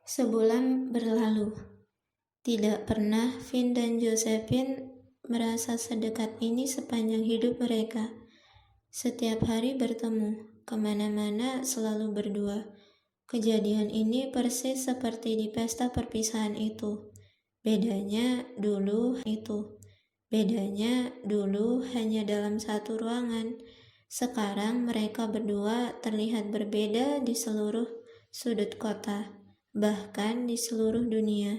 Sebulan berlalu. Tidak pernah Vin dan Josephine merasa sedekat ini sepanjang hidup mereka. Setiap hari bertemu, kemana-mana selalu berdua. Kejadian ini persis seperti di pesta perpisahan itu. Bedanya dulu hanya dalam satu ruangan. Sekarang mereka berdua terlihat berbeda di seluruh sudut kota, bahkan di seluruh dunia.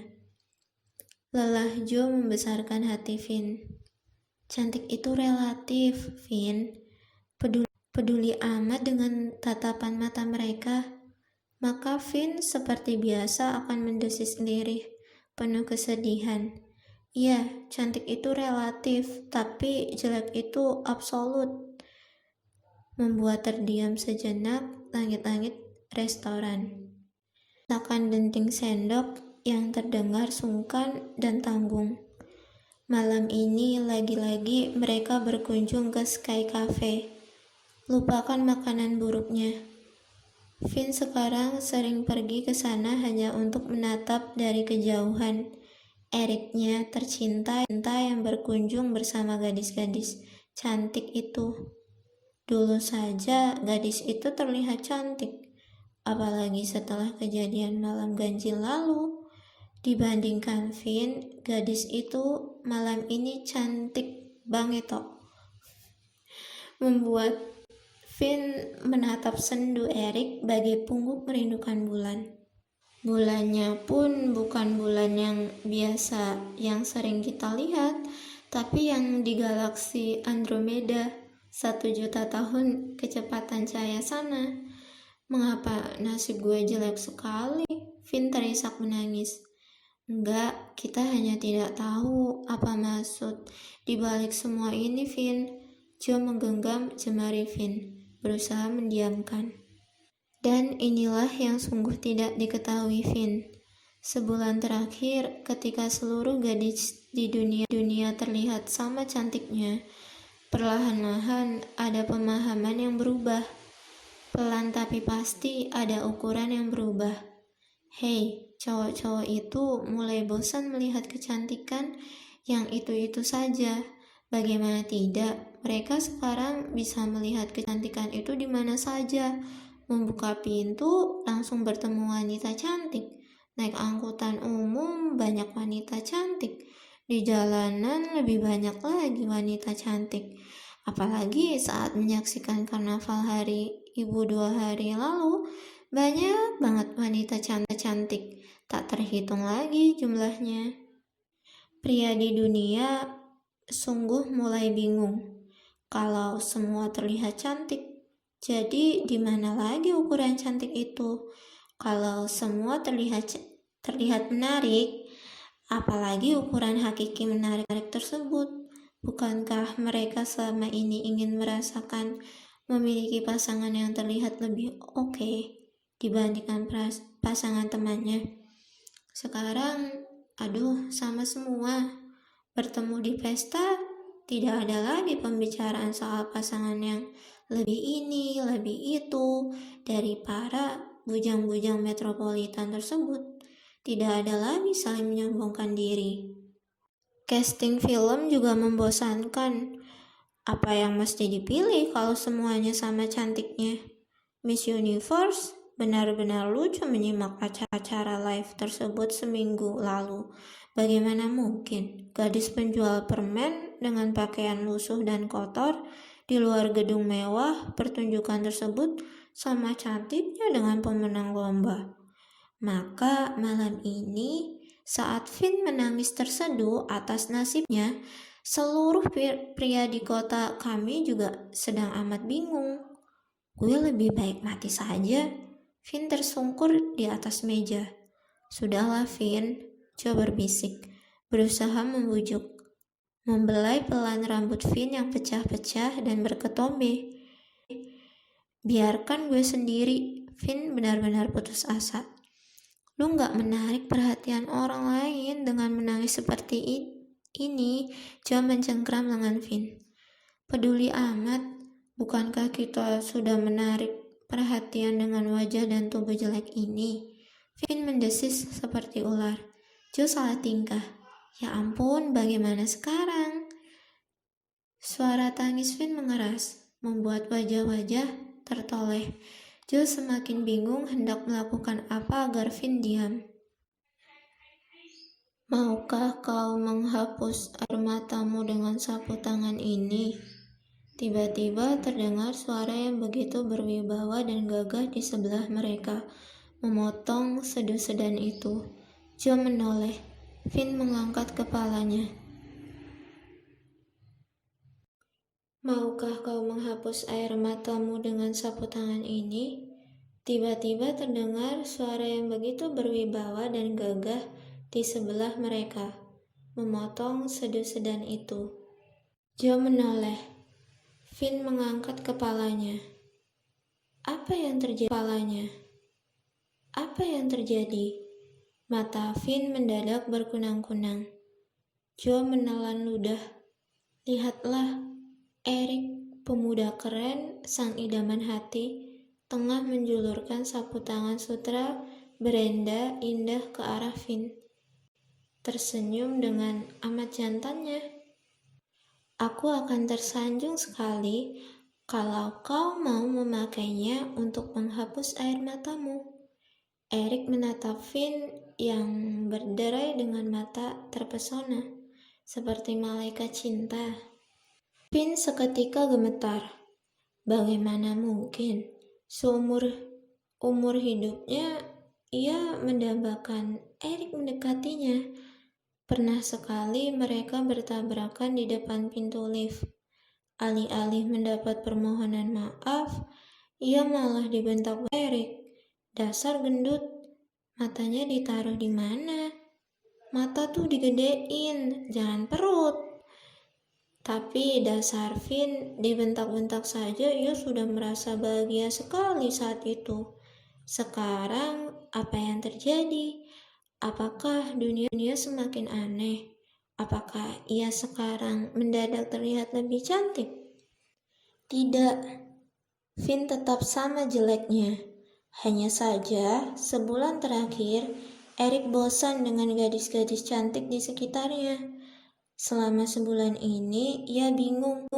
Lelah Joe membesarkan hati Vin. Cantik itu relatif, Vin. Peduli amat dengan tatapan mata mereka. Maka Vin seperti biasa akan mendesis lirih, penuh kesedihan. Iya, cantik itu relatif, tapi jelek itu absolut. Membuat terdiam sejenak langit-langit restoran. Takan denting sendok yang terdengar sungkan dan tanggung. Malam ini lagi-lagi mereka berkunjung ke Sky Cafe. Lupakan makanan buruknya. Vin sekarang sering pergi ke sana hanya untuk menatap dari kejauhan Eriknya tercinta yang berkunjung bersama gadis-gadis cantik itu. Dulu saja gadis itu terlihat cantik, apalagi setelah kejadian malam ganjil lalu. Dibandingkan Vin, gadis itu malam ini cantik banget toh. Membuat Vin menatap sendu Erik bagai pungguk merindukan bulan. Bulannya pun bukan bulan yang biasa yang sering kita lihat, tapi yang di galaksi Andromeda 1 juta tahun kecepatan cahaya sana. Mengapa nasib gue jelek sekali? Vin terisak menangis. Enggak, kita hanya tidak tahu apa maksud di balik semua ini, Vin. Joe menggenggam jemari Vin, berusaha mendiamkan. Dan inilah yang sungguh tidak diketahui Vin. Sebulan terakhir, ketika seluruh gadis di dunia terlihat sama cantiknya, perlahan-lahan ada pemahaman yang berubah. Pelan tapi pasti ada ukuran yang berubah. Hei, cowok-cowok itu mulai bosan melihat kecantikan yang itu-itu saja. Bagaimana tidak, mereka sekarang bisa melihat kecantikan itu di mana saja. Membuka pintu, langsung bertemu wanita cantik. Naik angkutan umum, banyak wanita cantik. Di jalanan lebih banyak lagi wanita cantik. Apalagi saat menyaksikan karnaval hari Ibu 2 hari lalu, banyak banget wanita cantik, tak terhitung lagi jumlahnya. Pria di dunia sungguh mulai bingung. Kalau semua terlihat cantik, jadi di mana lagi ukuran cantik itu? Kalau semua terlihat menarik, apalagi ukuran hakiki menarik tersebut? Bukankah mereka selama ini ingin merasakan memiliki pasangan yang terlihat lebih oke dibandingkan pasangan temannya? Sekarang, sama semua. Bertemu di pesta, tidak ada lagi pembicaraan soal pasangan yang lebih ini, lebih itu dari para bujang-bujang metropolitan tersebut. Tidak ada lagi saling menyombongkan diri. Casting film juga membosankan. Apa yang mesti dipilih kalau semuanya sama cantiknya? Miss Universe benar-benar lucu menyimak acara live tersebut seminggu lalu. Bagaimana mungkin gadis penjual permen dengan pakaian lusuh dan kotor di luar gedung mewah pertunjukan tersebut sama cantiknya dengan pemenang lomba? Maka malam ini saat Vin menangis terseduh atas nasibnya, seluruh pria di kota kami juga sedang amat bingung. Gue lebih baik mati saja. Vin tersungkur di atas meja. Sudahlah Vin, Joe berbisik, berusaha membujuk. Membelai pelan rambut Vin yang pecah-pecah dan berketombe. Biarkan gue sendiri. Vin benar-benar putus asa. Lu gak menarik perhatian orang lain dengan menangis seperti ini. Joe mencengkram lengan Vin. Peduli amat, bukankah kita sudah menarik perhatian dengan wajah dan tubuh jelek ini? Finn mendesis seperti ular. Jo salah tingkah. Ya ampun, bagaimana sekarang? Suara tangis Finn mengeras, membuat wajah-wajah tertoleh. Jo semakin bingung hendak melakukan apa agar Finn diam. Maukah kau menghapus air matamu dengan sapu tangan ini? Tiba-tiba terdengar suara yang begitu berwibawa dan gagah di sebelah mereka, memotong sedu-sedan itu. Jo menoleh. Finn mengangkat kepalanya. Maukah kau menghapus air matamu dengan sapu tangan ini? Tiba-tiba terdengar suara yang begitu berwibawa dan gagah di sebelah mereka, memotong sedu-sedan itu. Jo menoleh. Finn mengangkat kepalanya. Apa yang terjadi? Apa yang terjadi? Mata Finn mendadak berkunang-kunang. Jo menelan ludah. Lihatlah, Eric, pemuda keren, sang idaman hati, tengah menjulurkan sapu tangan sutra berenda indah ke arah Finn. Tersenyum dengan amat jantannya. Aku akan tersanjung sekali kalau kau mau memakainya untuk menghapus air matamu. Eric menatap Finn yang berderai dengan mata terpesona, seperti malaikat cinta. Finn seketika gemetar. Bagaimana mungkin seumur hidupnya ia mendambakan Eric mendekatinya. Pernah sekali mereka bertabrakan di depan pintu lift. Alih-alih mendapat permohonan maaf, ia malah dibentak Eric. Dasar gendut, matanya ditaruh di mana? Mata tuh digedein, jangan perut. Tapi dasar Finn, dibentak-bentak saja ia sudah merasa bahagia sekali saat itu. Sekarang apa yang terjadi? Apakah dunia semakin aneh? Apakah ia sekarang mendadak terlihat lebih cantik? Tidak, Finn tetap sama jeleknya. Hanya saja, sebulan terakhir, Eric bosan dengan gadis-gadis cantik di sekitarnya. Selama sebulan ini, ia bingung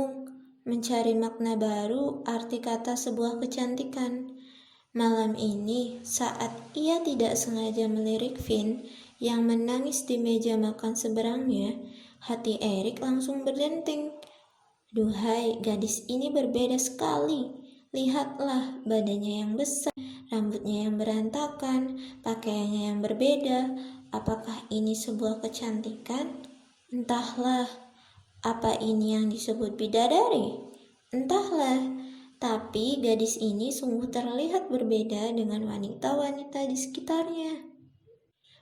mencari makna baru arti kata sebuah kecantikan. Malam ini, saat ia tidak sengaja melirik Finn yang menangis di meja makan seberangnya, hati Eric langsung berdenting. Duhai, gadis ini berbeda sekali. Lihatlah badannya yang besar, rambutnya yang berantakan, pakaiannya yang berbeda. Apakah ini sebuah kecantikan? Entahlah. Apa ini yang disebut bidadari? Entahlah. Tapi gadis ini sungguh terlihat berbeda dengan wanita-wanita di sekitarnya.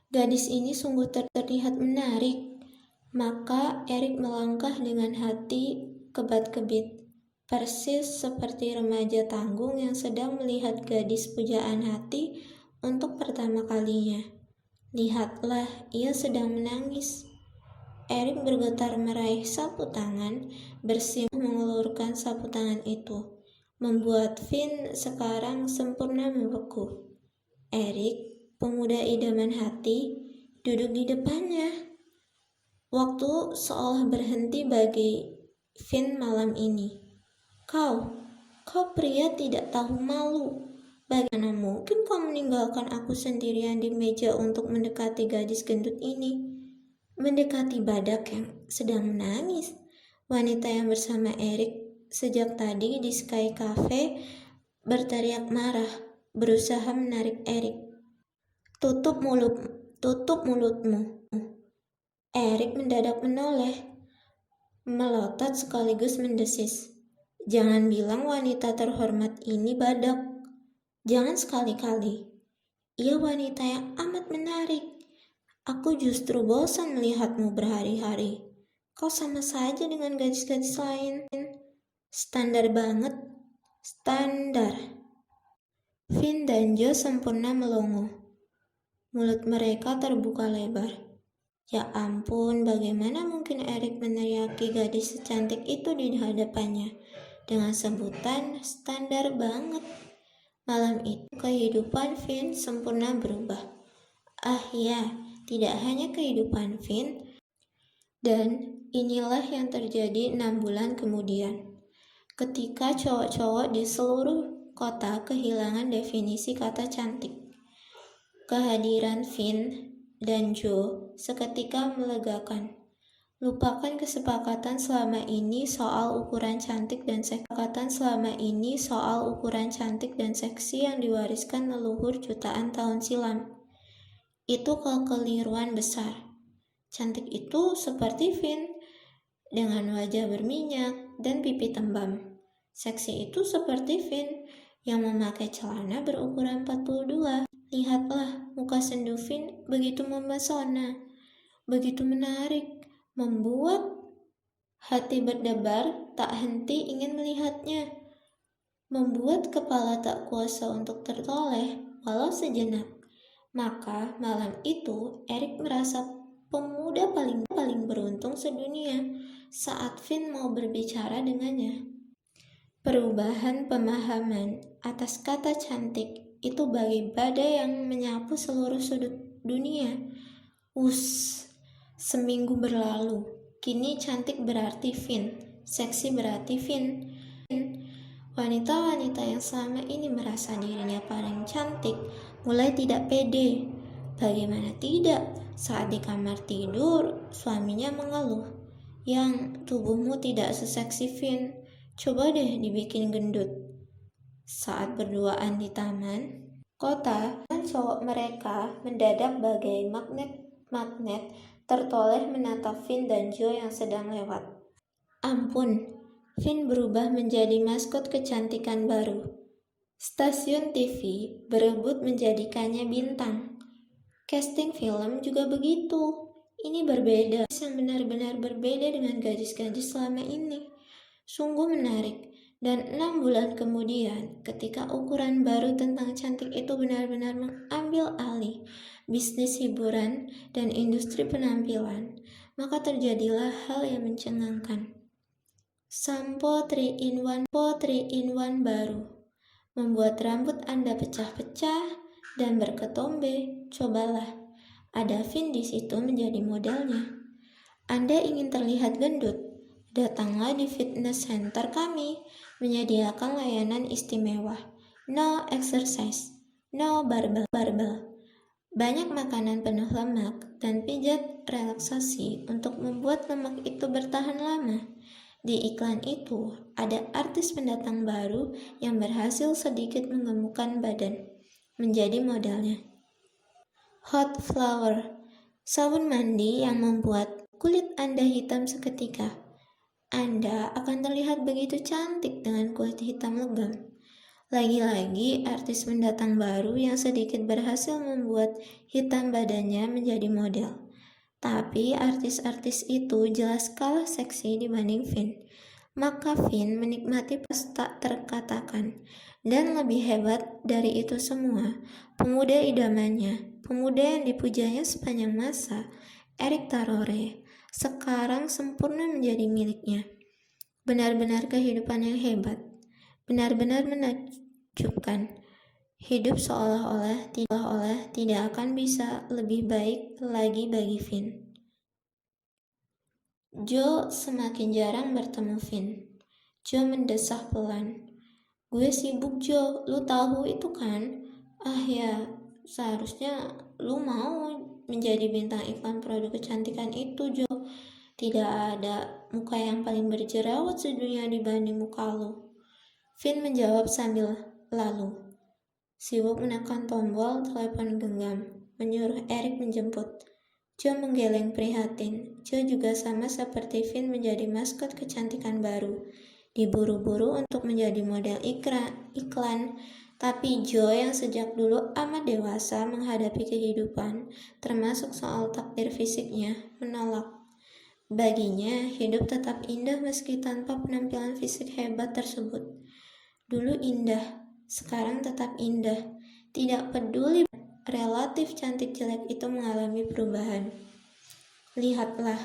Gadis ini sungguh terlihat menarik. Maka Eric melangkah dengan hati kebat-kebit, persis seperti remaja tanggung yang sedang melihat gadis pujaan hati untuk pertama kalinya. Lihatlah, ia sedang menangis. Eric bergetar meraih sapu tangan, bersimpuh mengelurkan sapu tangan itu, membuat Finn sekarang sempurna membeku. Eric, pemuda idaman hati, duduk di depannya. Waktu seolah berhenti bagi Finn malam ini. Kau pria tidak tahu malu. Bagaimana mungkin kau meninggalkan aku sendirian di meja untuk mendekati gadis gendut ini? Mendekati badak yang sedang menangis. Wanita yang bersama Eric sejak tadi di Sky Cafe berteriak marah, berusaha menarik Eric. Tutup mulutmu. Eric mendadak menoleh, melotot sekaligus mendesis. Jangan bilang wanita terhormat ini badak. Jangan sekali-kali. Ia wanita yang amat menarik. Aku justru bosan melihatmu berhari-hari. Kau sama saja dengan gadis-gadis lain. Standar banget. Standar. Finn dan Jo sempurna melongo. Mulut mereka terbuka lebar. Ya ampun, bagaimana mungkin Eric meneriaki gadis secantik itu di hadapannya dengan sebutan standar banget. Malam itu kehidupan Finn sempurna berubah. Ah ya, tidak hanya kehidupan Vin, dan inilah yang terjadi 6 bulan kemudian. Ketika cowok-cowok di seluruh kota kehilangan definisi kata cantik. Kehadiran Vin dan Joe seketika melegakan. Lupakan kesepakatan selama ini soal ukuran cantik dan seksi yang diwariskan leluhur jutaan tahun silam. Itu kekeliruan besar. Cantik itu seperti Vin, dengan wajah berminyak dan pipi tembam. Seksi itu seperti Vin, yang memakai celana berukuran 42. Lihatlah, muka sendu Vin begitu memesona, begitu menarik, membuat hati berdebar tak henti ingin melihatnya, membuat kepala tak kuasa untuk tertoleh walau sejenak. Maka malam itu Eric merasa pemuda paling beruntung sedunia saat Vin mau berbicara dengannya. Perubahan pemahaman atas kata cantik itu bagi badai yang menyapu seluruh sudut dunia. Seminggu berlalu. Kini cantik berarti Vin, seksi berarti Vin. Wanita-wanita yang selama ini merasa dirinya paling cantik mulai tidak pede. Bagaimana tidak, saat di kamar tidur, suaminya mengeluh, "Yang, tubuhmu tidak seseksi Vin, coba deh dibikin gendut." Saat berduaan di taman kota, cowok mereka mendadak bagai magnet tertoleh menatap Vin dan Joe yang sedang lewat. Ampun, Vin berubah menjadi maskot kecantikan baru. Stasiun TV berebut menjadikannya bintang. Casting film juga begitu. Ini berbeda, yang benar-benar berbeda dengan gadis-gadis selama ini. Sungguh menarik. Dan 6 bulan kemudian, ketika ukuran baru tentang cantik itu benar-benar mengambil alih bisnis hiburan dan industri penampilan, maka terjadilah hal yang mencengangkan. Sampo 3-in-1 baru membuat rambut Anda pecah-pecah dan berketombe. Cobalah, ada Vin di situ menjadi modelnya. Anda ingin terlihat gendut? Datanglah di fitness center kami, menyediakan layanan istimewa. No exercise, no barbel. Banyak makanan penuh lemak dan pijat relaksasi untuk membuat lemak itu bertahan lama. Di iklan itu, ada artis pendatang baru yang berhasil sedikit menggemukkan badan, menjadi modelnya. Hot Flower, sabun mandi yang membuat kulit Anda hitam seketika. Anda akan terlihat begitu cantik dengan kulit hitam legam. Lagi-lagi artis pendatang baru yang sedikit berhasil membuat hitam badannya menjadi model. Tapi artis-artis itu jelas kalah seksi dibanding Vin. Maka Vin menikmati pas tak terkatakan. Dan lebih hebat dari itu semua, pemuda idamannya, pemuda yang dipujanya sepanjang masa, Eric Tarore, sekarang sempurna menjadi miliknya. Benar-benar kehidupan yang hebat, benar-benar menakjubkan. Hidup seolah-olah tidak akan bisa lebih baik lagi bagi Vin. Joe semakin jarang bertemu Vin. Joe mendesah pelan. "Gue sibuk, Joe, lu tahu itu kan?" "Ah ya, seharusnya lu mau menjadi bintang iklan produk kecantikan itu, Joe. Tidak ada muka yang paling berjerawat sedunia dibanding muka lu." Vin menjawab sambil lalu. Sibuk menekan tombol telepon genggam, menyuruh Eric menjemput. Joe menggeleng prihatin. Joe juga sama seperti Vin menjadi maskot kecantikan baru. Diburu-buru untuk menjadi model iklan. Tapi Joe yang sejak dulu amat dewasa menghadapi kehidupan, termasuk soal takdir fisiknya, menolak. Baginya, hidup tetap indah meski tanpa penampilan fisik hebat tersebut. Dulu indah, sekarang tetap indah. Tidak peduli relatif cantik jelek itu mengalami perubahan. Lihatlah,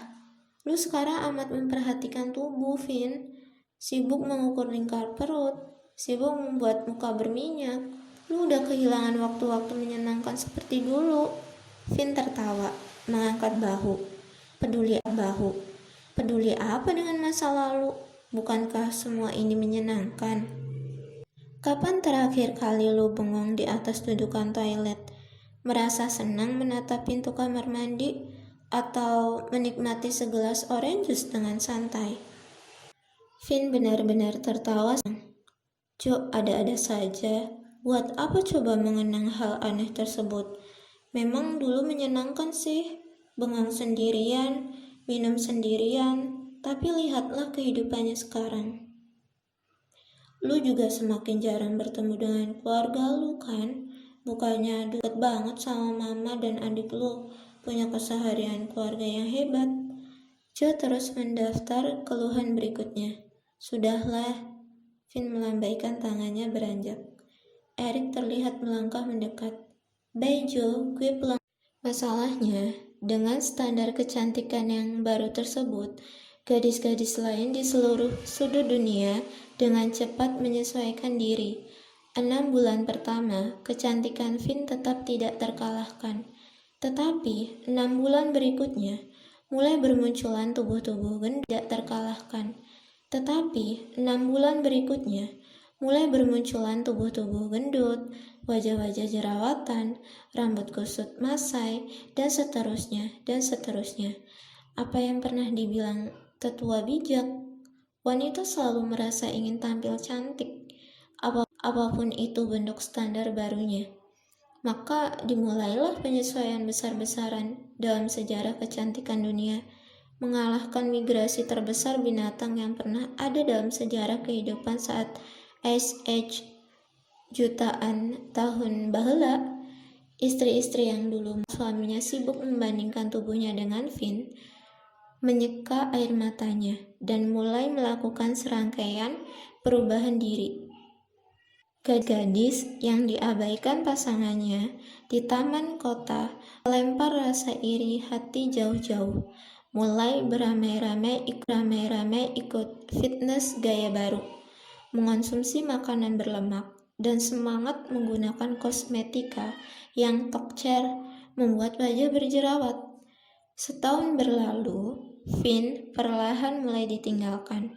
lu sekarang amat memperhatikan tubuh, Vin. Sibuk mengukur lingkar perut, sibuk membuat muka berminyak. Lu udah kehilangan waktu-waktu menyenangkan seperti dulu. Finn tertawa, mengangkat bahu. Peduli apa dengan masa lalu? Bukankah semua ini menyenangkan? Kapan terakhir kali lu bengong di atas dudukan toilet? Merasa senang menatap pintu kamar mandi? Atau menikmati segelas orange juice dengan santai? Finn benar-benar tertawa. Jo, ada-ada saja. Buat apa coba mengenang hal aneh tersebut? Memang dulu menyenangkan sih. Bengong sendirian, minum sendirian. Tapi lihatlah kehidupannya sekarang. Lu juga semakin jarang bertemu dengan keluarga lu kan? Bukannya deket banget sama mama dan adik lu, punya keseharian keluarga yang hebat. Jo terus mendaftar keluhan berikutnya. Sudahlah, Finn melambaikan tangannya beranjak. Eric terlihat melangkah mendekat. Bye Jo, gue pulang. Masalahnya, dengan standar kecantikan yang baru tersebut, gadis-gadis lain di seluruh sudut dunia dengan cepat menyesuaikan diri. 6 bulan pertama, kecantikan Finn tetap tidak terkalahkan. Tetapi, 6 bulan berikutnya, mulai bermunculan tubuh-tubuh gendut tidak terkalahkan. Tetapi, 6 bulan berikutnya, mulai bermunculan tubuh-tubuh gendut, wajah-wajah jerawatan, rambut kusut masai, dan seterusnya, dan seterusnya. Apa yang pernah dibilang tetua bijak? Wanita selalu merasa ingin tampil cantik, apapun itu bentuk standar barunya. Maka dimulailah penyesuaian besar-besaran dalam sejarah kecantikan dunia, mengalahkan migrasi terbesar binatang yang pernah ada dalam sejarah kehidupan saat Ice Age jutaan tahun baheula. Istri-istri yang dulu suaminya sibuk membandingkan tubuhnya dengan Finn menyeka air matanya dan mulai melakukan serangkaian perubahan diri. Gadis yang diabaikan pasangannya di taman kota melempar rasa iri hati jauh-jauh, mulai beramai-ramai ikut fitness gaya baru, mengonsumsi makanan berlemak, dan semangat menggunakan kosmetika yang tokcer membuat wajah berjerawat. Setahun berlalu, Finn perlahan mulai ditinggalkan.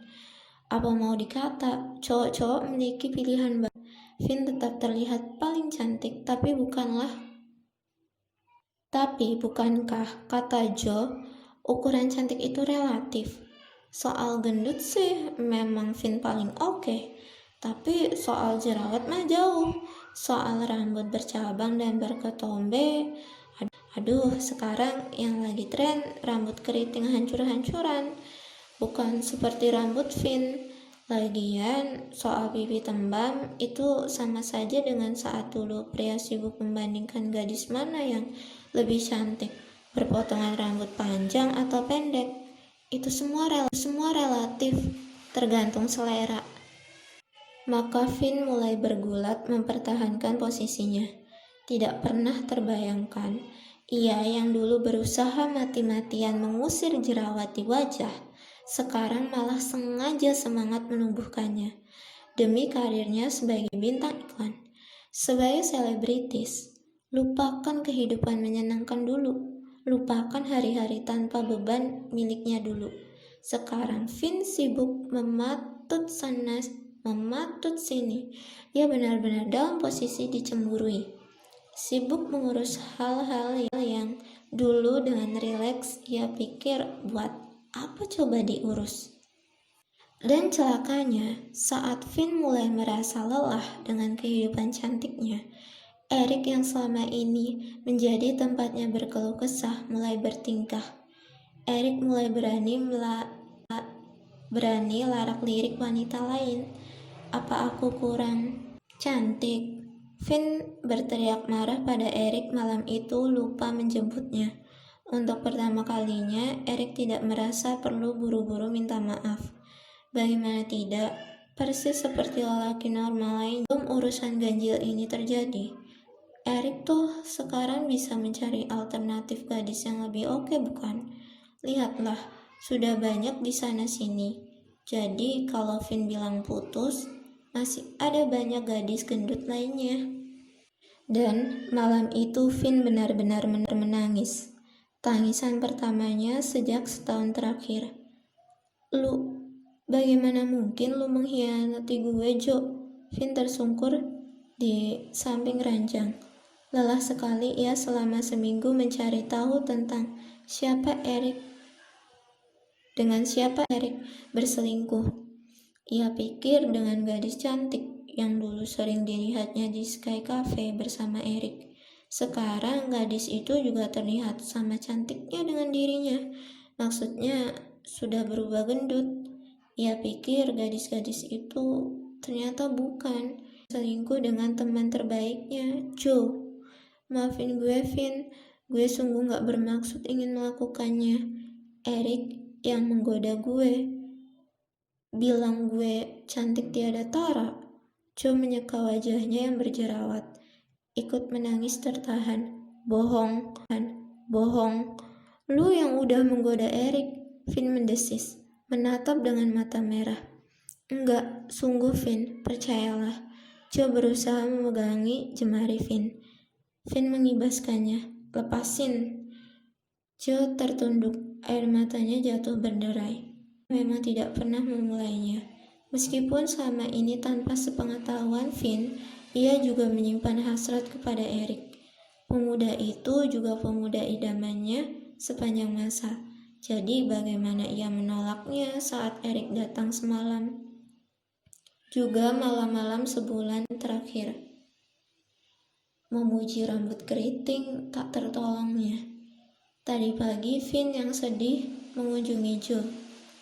Apa mau dikata, cowok-cowok memiliki pilihan baru. Finn tetap terlihat paling cantik, tapi bukankah, kata Jo, ukuran cantik itu relatif. Soal gendut sih memang Finn paling oke, tapi soal jerawat mah jauh. Soal rambut bercabang dan berketombe, aduh, sekarang yang lagi tren rambut keriting hancur-hancuran, bukan seperti rambut Finn. Lagian, soal pipi tembam itu sama saja dengan saat dulu pria sibuk membandingkan gadis mana yang lebih cantik, berpotongan rambut panjang atau pendek. Itu semua relatif, tergantung selera. Maka Finn mulai bergulat mempertahankan posisinya. Tidak pernah terbayangkan, ia yang dulu berusaha mati-matian mengusir jerawat di wajah, sekarang malah sengaja semangat menumbuhkannya demi karirnya sebagai bintang iklan, sebagai selebritis. Lupakan kehidupan menyenangkan dulu, lupakan hari-hari tanpa beban miliknya dulu. Sekarang Finn sibuk mematut sana, mematut sini. Ia benar-benar dalam posisi dicemburui, sibuk mengurus hal-hal yang dulu dengan rileks ia pikir buat apa coba diurus. Dan celakanya, saat Finn mulai merasa lelah dengan kehidupan cantiknya, Eric yang selama ini menjadi tempatnya berkeluh kesah mulai bertingkah. Eric mulai berani larak lirik wanita lain. Apa aku kurang cantik? Finn berteriak marah pada Eric malam itu lupa menjemputnya. Untuk pertama kalinya, Eric tidak merasa perlu buru-buru minta maaf. Bagaimana tidak, persis seperti lelaki normal lain, belum urusan ganjil ini terjadi. Eric tuh sekarang bisa mencari alternatif gadis yang lebih oke, bukan? Lihatlah, sudah banyak di sana-sini. Jadi kalau Finn bilang putus, masih ada banyak gadis gendut lainnya. Dan malam itu Vin benar-benar menangis. Tangisan pertamanya sejak setahun terakhir. Lu, bagaimana mungkin lu mengkhianati gue, Jo? Vin tersungkur di samping ranjang. Lelah sekali ia selama seminggu mencari tahu tentang dengan siapa Erik berselingkuh. Ia pikir dengan gadis cantik yang dulu sering dilihatnya di Sky Cafe bersama Erik. Sekarang gadis itu juga terlihat sama cantiknya dengan dirinya. Maksudnya sudah berubah gendut. Ia pikir gadis-gadis itu ternyata bukan. Selingkuh dengan teman terbaiknya, Joe. Maafin gue, Vin. Gue sungguh gak bermaksud ingin melakukannya. Erik yang menggoda gue. Bilang gue cantik tiada tara. Joe menyeka wajahnya yang berjerawat. Ikut menangis tertahan. Bohong. Lu yang udah menggoda Erik. Vin mendesis, menatap dengan mata merah. Enggak, sungguh Vin, percayalah. Joe berusaha memegangi jemari Vin. Vin mengibaskannya. Lepasin. Joe tertunduk, air matanya jatuh berderai. Memang tidak pernah memulainya. Meskipun selama ini tanpa sepengetahuan Vin, ia juga menyimpan hasrat kepada Erik. Pemuda itu juga pemuda idamannya sepanjang masa. Jadi bagaimana ia menolaknya saat Erik datang semalam? Juga malam-malam sebulan terakhir. Memuji rambut keriting tak tertolongnya. Tadi pagi Vin yang sedih mengunjungi Joe.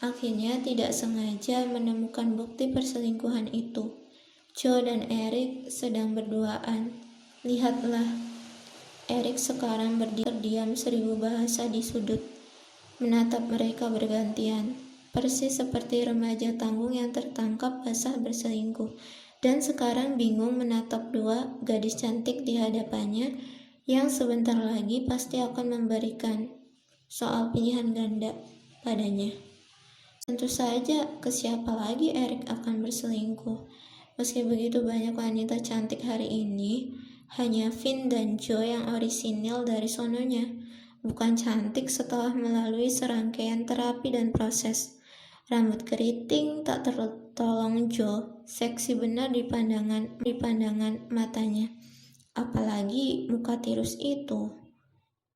Akhirnya tidak sengaja menemukan bukti perselingkuhan itu. Joe dan Erik sedang berduaan. Lihatlah, Erik sekarang berdiam 1000 bahasa di sudut, menatap mereka bergantian, persis seperti remaja tanggung yang tertangkap basah berselingkuh, dan sekarang bingung menatap dua gadis cantik di hadapannya yang sebentar lagi pasti akan memberikan soal pilihan ganda padanya. Tentu saja, ke siapa lagi Erik akan berselingkuh? Meski begitu banyak wanita cantik hari ini, hanya Vin dan Joe yang orisinil dari sononya. Bukan cantik setelah melalui serangkaian terapi dan proses. Rambut keriting tak tertolong Joe, seksi benar di pandangan matanya. Apalagi muka tirus itu.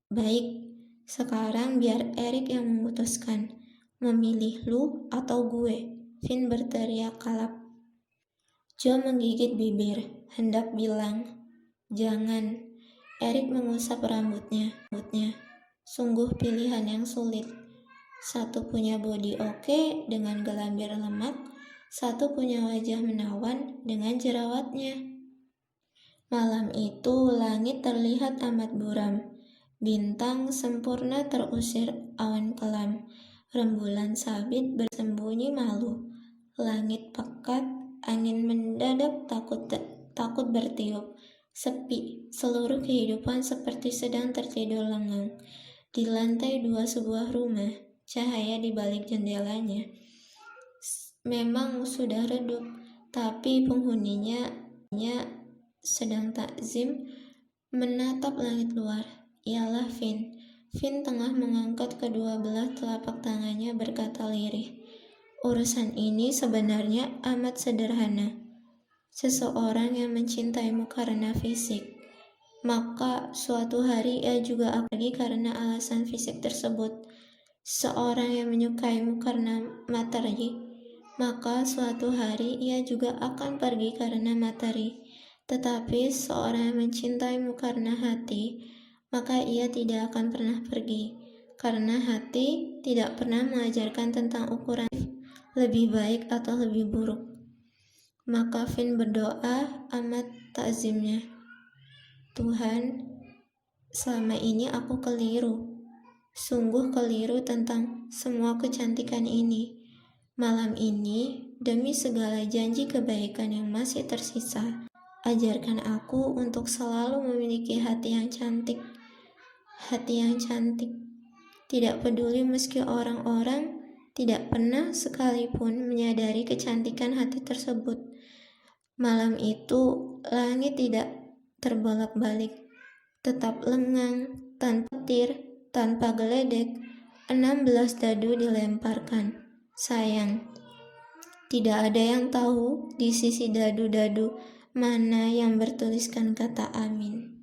Baik, sekarang biar Erik yang memutuskan. Memilih lu atau gue? Vin berteriak kalap. Joe menggigit bibir, hendak bilang, jangan. Erik mengusap rambutnya. Sungguh pilihan yang sulit. Satu punya body oke dengan gelambir lemak, satu punya wajah menawan dengan jerawatnya. Malam itu langit terlihat amat buram. Bintang sempurna terusir awan kelam. Rembulan sabit bersembunyi malu. Langit pekat, angin mendadak takut bertiup. Sepi, seluruh kehidupan seperti sedang tertidur lengang. Di lantai 2 sebuah rumah, cahaya di balik jendelanya memang sudah redup, tapi penghuninya sedang takzim menatap langit luar. Ialah Vin. Vin tengah mengangkat kedua belah telapak tangannya berkata lirih. Urusan ini sebenarnya amat sederhana. Seseorang yang mencintaimu karena fisik, maka suatu hari ia juga akan pergi karena alasan fisik tersebut. Seorang yang menyukaimu karena materi, maka suatu hari ia juga akan pergi karena materi. Tetapi seorang yang mencintaimu karena hati, maka ia tidak akan pernah pergi, karena hati tidak pernah mengajarkan tentang ukuran lebih baik atau lebih buruk. Maka Vin berdoa amat takzimnya. Tuhan, selama ini aku keliru. Sungguh keliru tentang semua kecantikan ini. Malam ini, demi segala janji kebaikan yang masih tersisa, ajarkan aku untuk selalu memiliki hati yang cantik. Hati yang cantik. Tidak peduli meski orang-orang tidak pernah sekalipun menyadari kecantikan hati tersebut. Malam itu, langit tidak terbolak-balik, tetap lengang, tanpa petir, tanpa geledek. 16 dadu dilemparkan. Sayang, tidak ada yang tahu di sisi dadu-dadu mana yang bertuliskan kata amin.